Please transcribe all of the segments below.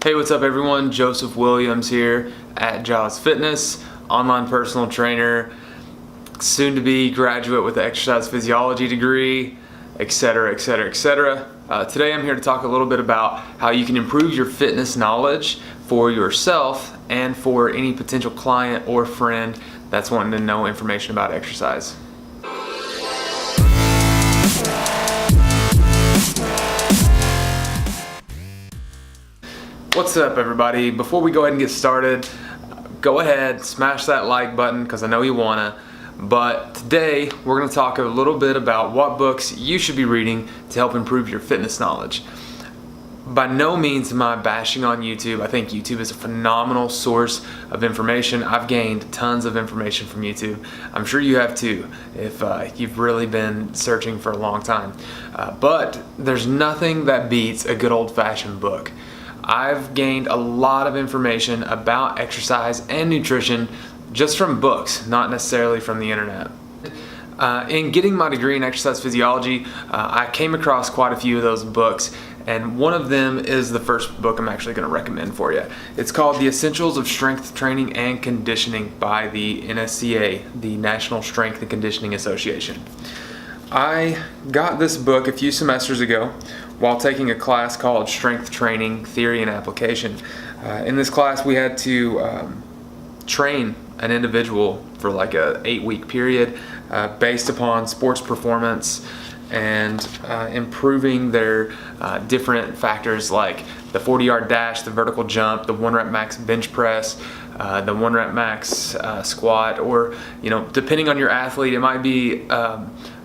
Hey, what's up everyone? Joseph Williams here at Jaws Fitness, online personal trainer, soon to be graduate with an exercise physiology degree, etc, etc, etc. Today I'm here to talk a little bit about how you can improve your fitness knowledge for yourself and for any potential client or friend that's wanting to know information about exercise. What's up everybody? Before we go ahead and get started, go ahead, smash that like button because I know you wanna. But today we're gonna talk a little bit about what books you should be reading to help improve your fitness knowledge. By no means am I bashing on YouTube. I think YouTube is a phenomenal source of information. I've gained tons of information from YouTube. I'm sure you have too, if you've really been searching for a long time. But there's nothing that beats a good old-fashioned book. I've gained a lot of information about exercise and nutrition just from books, not necessarily from the internet. In getting my degree in exercise physiology, I came across quite a few of those books, and one of them is the first book I'm actually going to recommend for you. It's called The Essentials of Strength Training and Conditioning by the NSCA, the National Strength and Conditioning Association. I got this book a few semesters ago while taking a class called Strength Training Theory and Application. In this class we had to train an individual for like a 8-week period based upon sports performance and improving their different factors like the 40-yard dash, the vertical jump, the 1 rep max bench press, the 1 rep max squat, or depending on your athlete, it might be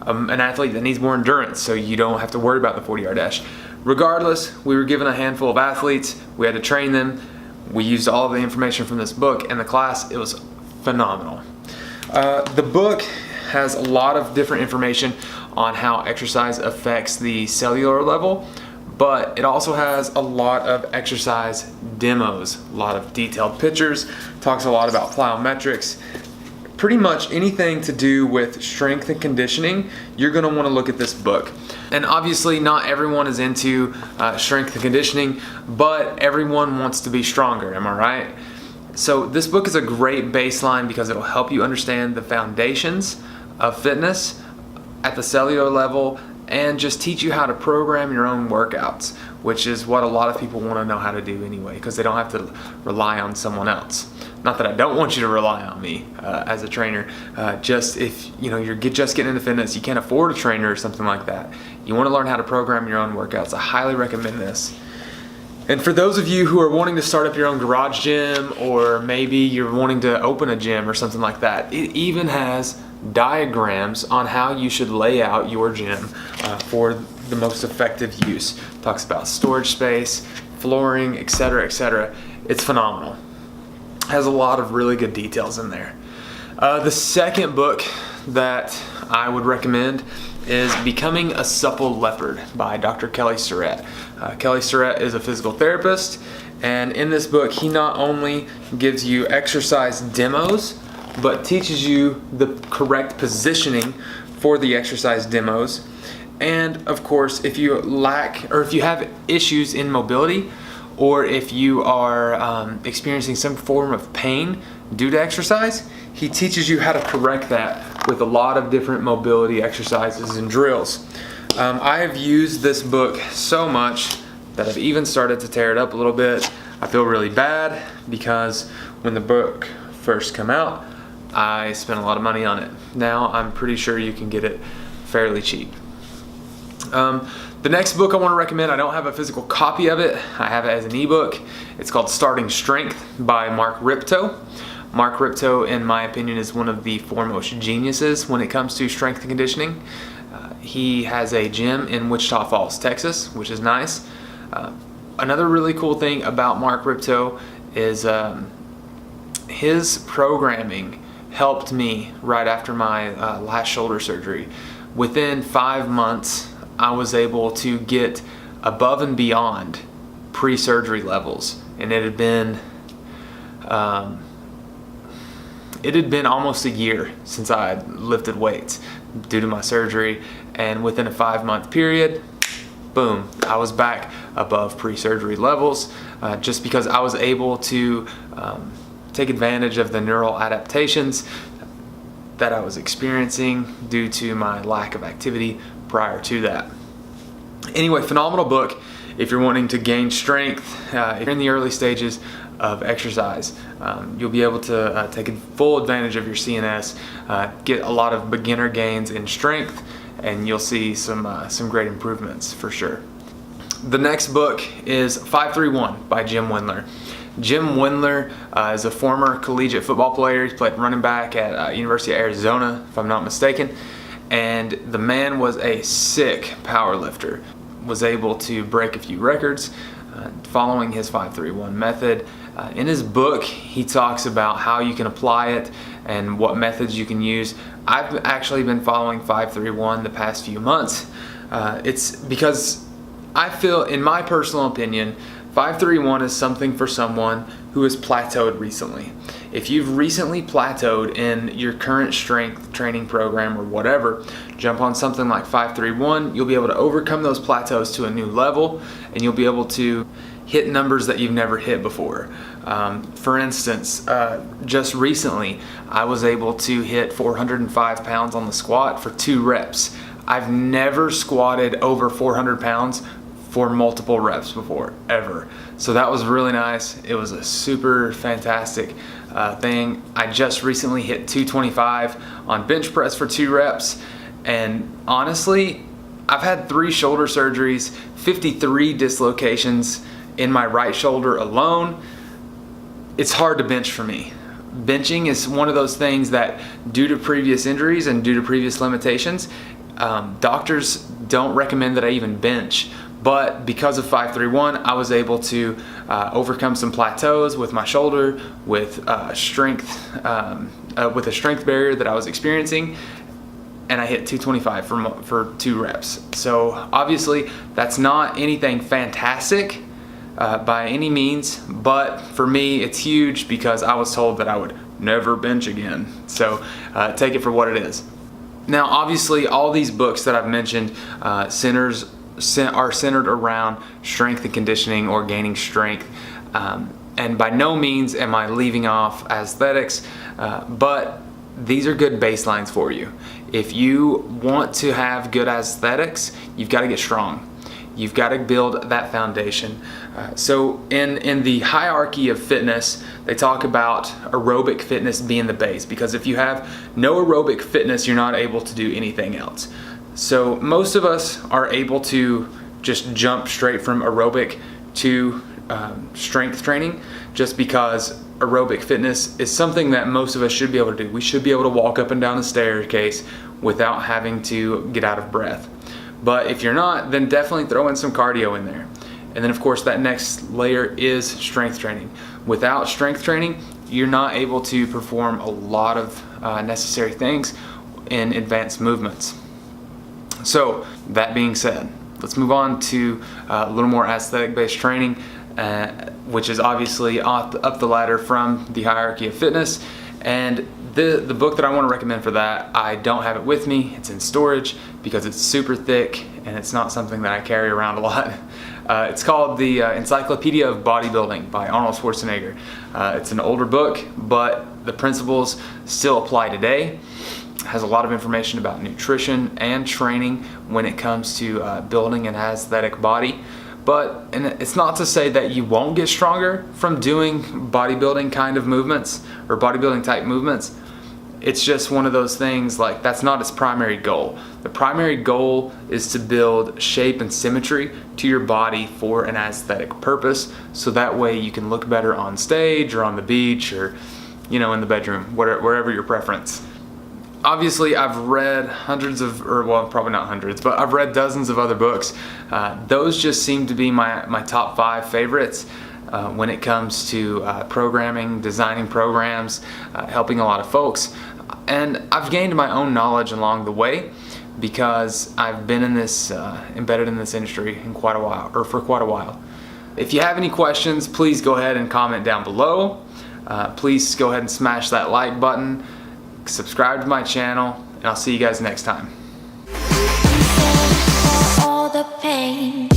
an athlete that needs more endurance, so you don't have to worry about the 40-yard dash. Regardless, we were given a handful of athletes, we had to train them, we used all of the information from this book, and the class, it was phenomenal. The book has a lot of different information on how exercise affects the cellular level, but it also has a lot of exercise demos, a lot of detailed pictures, talks a lot about plyometrics. Pretty much anything to do with strength and conditioning, you're going to want to look at this book. And obviously not everyone is into strength and conditioning, but everyone wants to be stronger, am I right? So this book is a great baseline because it'll help you understand the foundations of fitness at the cellular level and just teach you how to program your own workouts, which is what a lot of people want to know how to do anyway, because they don't have to rely on someone else. Not that I don't want you to rely on me as a trainer, just if you're just getting into fitness, you can't afford a trainer or something like that. You want to learn how to program your own workouts. I highly recommend this. And for those of you who are wanting to start up your own garage gym, or maybe you're wanting to open a gym or something like that, it even has diagrams on how you should lay out your gym for the most effective use. It talks about storage space, flooring, etc, etc. It's phenomenal. Has a lot of really good details in there. The second book that I would recommend is Becoming a Supple Leopard by Dr. Kelly Starrett. Kelly Starrett is a physical therapist, and in this book he not only gives you exercise demos, but teaches you the correct positioning for the exercise demos. And of course, if you lack, or if you have issues in mobility, or if you are experiencing some form of pain due to exercise, he teaches you how to correct that with a lot of different mobility exercises and drills. I have used this book so much that I've even started to tear it up a little bit. I feel really bad because when the book first came out, I spent a lot of money on it. Now I'm pretty sure you can get it fairly cheap. The next book I want to recommend, I don't have a physical copy of it. I have it as an ebook. It's called Starting Strength by Mark Rippetoe. Mark Rippetoe, in my opinion, is one of the foremost geniuses when it comes to strength and conditioning. He has a gym in Wichita Falls, Texas, which is nice. Another really cool thing about Mark Rippetoe is his programming helped me right after my last shoulder surgery. Within 5 months, I was able to get above and beyond pre-surgery levels, and it had been almost a year since I had lifted weights due to my surgery, and within a 5-month period, boom, I was back above pre-surgery levels, just because I was able to take advantage of the neural adaptations that I was experiencing due to my lack of activity prior to that. Anyway, phenomenal book if you're wanting to gain strength. If you're in the early stages of exercise, you'll be able to take full advantage of your CNS, get a lot of beginner gains in strength, and you'll see some great improvements for sure. The next book is 531 by Jim Wendler. Jim Wendler is a former collegiate football player. He's played running back at University of Arizona, if I'm not mistaken. And the man was a sick power lifter. Was able to break a few records following his 531 method. In his book, he talks about how you can apply it and what methods you can use. I've actually been following 531 the past few months. It's because I feel, in my personal opinion, 531 is something for someone who has plateaued recently. If you've recently plateaued in your current strength training program or whatever, jump on something like 531. You'll be able to overcome those plateaus to a new level, and you'll be able to hit numbers that you've never hit before. For instance, just recently, I was able to hit 405 pounds on the squat for 2 reps. I've never squatted over 400 pounds for multiple reps before, ever. So that was really nice. It was a super fantastic thing. I just recently hit 225 on bench press for 2 reps. And honestly, I've had 3 shoulder surgeries, 53 dislocations in my right shoulder alone. It's hard to bench for me. Benching is one of those things that, due to previous injuries and due to previous limitations, doctors don't recommend that I even bench. But because of 531, I was able to overcome some plateaus with my shoulder, with strength, with a strength barrier that I was experiencing, and I hit 225 for 2 reps. So obviously, that's not anything fantastic by any means, but for me, it's huge because I was told that I would never bench again. So take it for what it is. Now, obviously, all these books that I've mentioned are centered around strength and conditioning or gaining strength. And by no means am I leaving off aesthetics, but these are good baselines for you. If you want to have good aesthetics, you've got to get strong. You've got to build that foundation. So in the hierarchy of fitness, they talk about aerobic fitness being the base, because if you have no aerobic fitness, you're not able to do anything else. So most of us are able to just jump straight from aerobic to strength training, just because aerobic fitness is something that most of us should be able to do. We should be able to walk up and down the staircase without having to get out of breath. But if you're not, then definitely throw in some cardio in there. And then of course that next layer is strength training. Without strength training, you're not able to perform a lot of necessary things in advanced movements. So that being said, let's move on to a little more aesthetic-based training, which is obviously up the ladder from the hierarchy of fitness. And the book that I want to recommend for that, I don't have it with me. It's in storage because it's super thick and it's not something that I carry around a lot. It's called the Encyclopedia of Bodybuilding by Arnold Schwarzenegger. It's an older book, but the principles still apply today. It has a lot of information about nutrition and training when it comes to building an aesthetic body. And it's not to say that you won't get stronger from doing bodybuilding kind of movements or bodybuilding type movements. It's just one of those things, like, that's not its primary goal. The primary goal is to build shape and symmetry to your body for an aesthetic purpose, so that way you can look better on stage or on the beach or, in the bedroom, wherever your preference. Obviously, I've read probably not hundreds, but I've read dozens of other books. Those just seem to be my top 5 favorites when it comes to programming, designing programs, helping a lot of folks. And I've gained my own knowledge along the way because I've been embedded in this industry for quite a while. If you have any questions, please go ahead and comment down below. Please go ahead and smash that like button. Subscribe to my channel, and I'll see you guys next time. the pain.